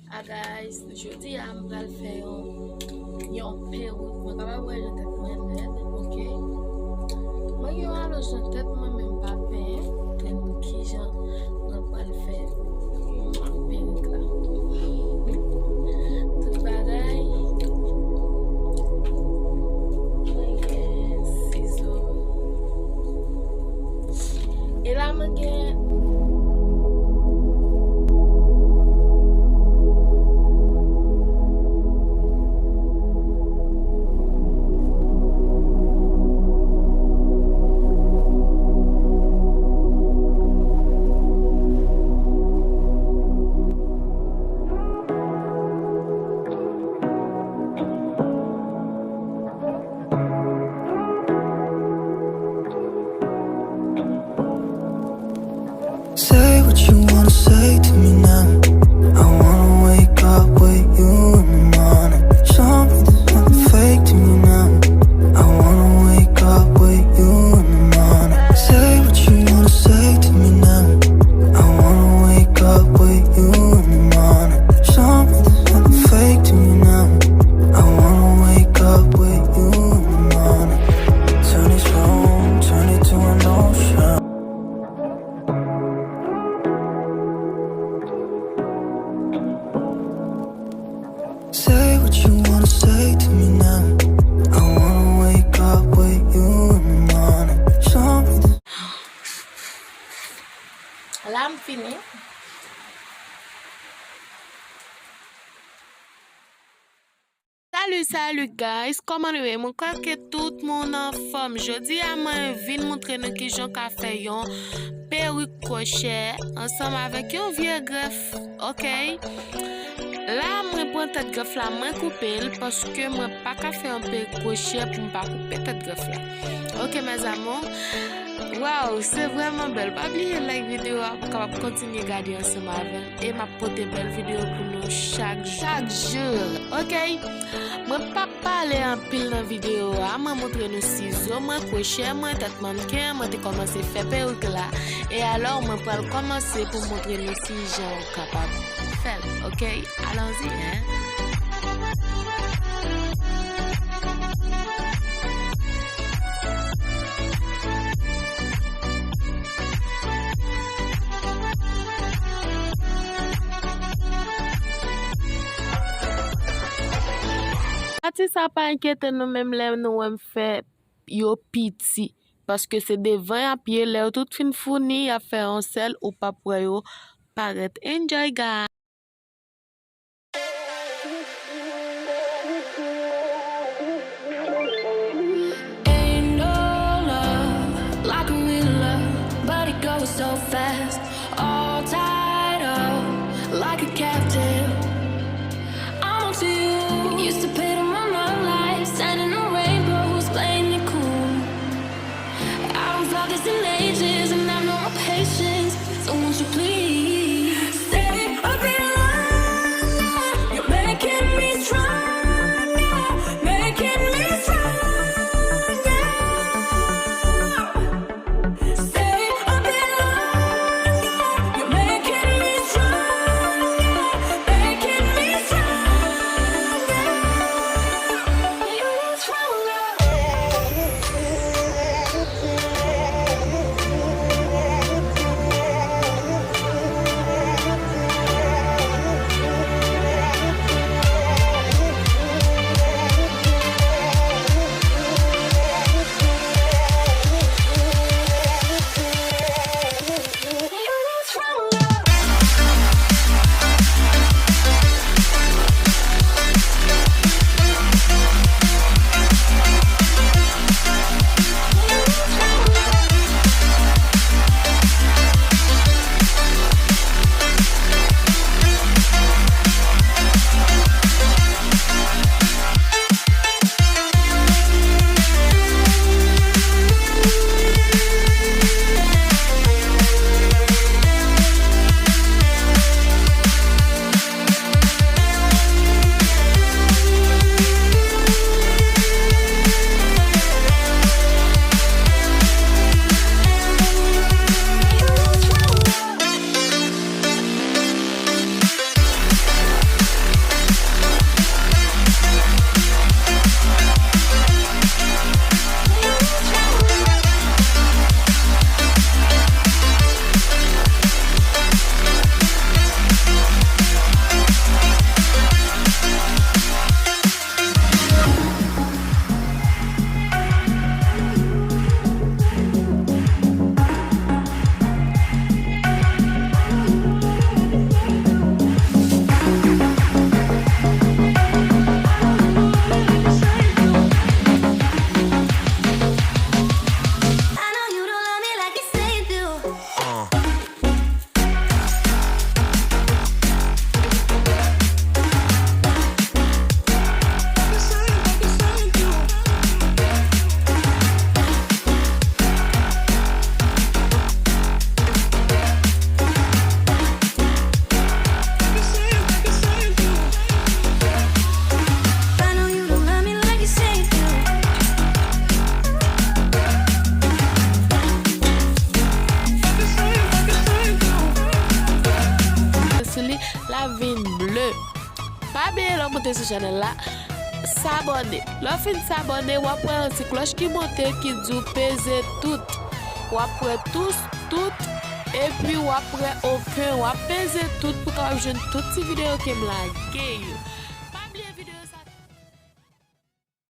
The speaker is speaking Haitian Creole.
Ah guys, Jodia am pral fè yon perik. Mwen kapab wè jan tèt mwen net, ok? Mwen yon alo jan tèt mwen men pa pen, ten ki jan mwen pral fè yon perik la. Tout bagay, mwen gen seviw. E la mwen gen Say what you wanna say to me now. I wanna wake up with you in the morning. Show me there's nothing fake to me now. I wanna wake up with you in the morning. Say what you wanna say to me now. I wanna wake up with you in the morning. Show me there's nothing fake to me now. I wanna wake up with you in the morning. Turn this room, turn it to an ocean. Say what you wanna say to me now. I wanna wake up with you in the morning. Show me the la m fini. Salut guys, comment vous allez? Mon crois que tout le monde en forme. Jeudi à moi vinn montrer nous qui j'en ka fait yon perruque crochet ensemble avec un vieux greffe, OK? Là, moi prends tête greffe là, moi couper parce que moi pas ka faire un perruque crochet pour pas couper tête greffe là. OK mes amours. Wow, c'est vraiment belle. Pas oublier like vidéo pour capable continuer regarder ensemble avec et m'a porter belle vidéo pour nous chaque jour. OK? Moi pas parler en pile dans vidéo, moi montrer nous ciseaux, moi crochet, moi tête mannequin, moi t'ai commencé faire perruque là. Et alors moi pour commencer pour montrer nous si gens capable faire. OK? Allons-y hein. Si ça pas inquiéter nous même là nous on fait yo petit parce que c'est devant à pied là tout fin fourni à faire un sel ou pas pour yo paraître. Enjoy guys. Ain't no love like a real love, but it goes so fast. All tied up like a captive. I'm to you. Used to pay to my life, standing on rainbows, playing it cool. I don't felt this in ages, and I've no more patience. So won't you please stay a bit longer? You're making me strong. monter sur channel là, s'abonner. Lorsque vous s'abonner, vous après un petit cloche qui monte qui dit peser tout. Vous après tout et puis vous après aucun, vous peser tout pour que vous jouez toutes ces vidéos qui me la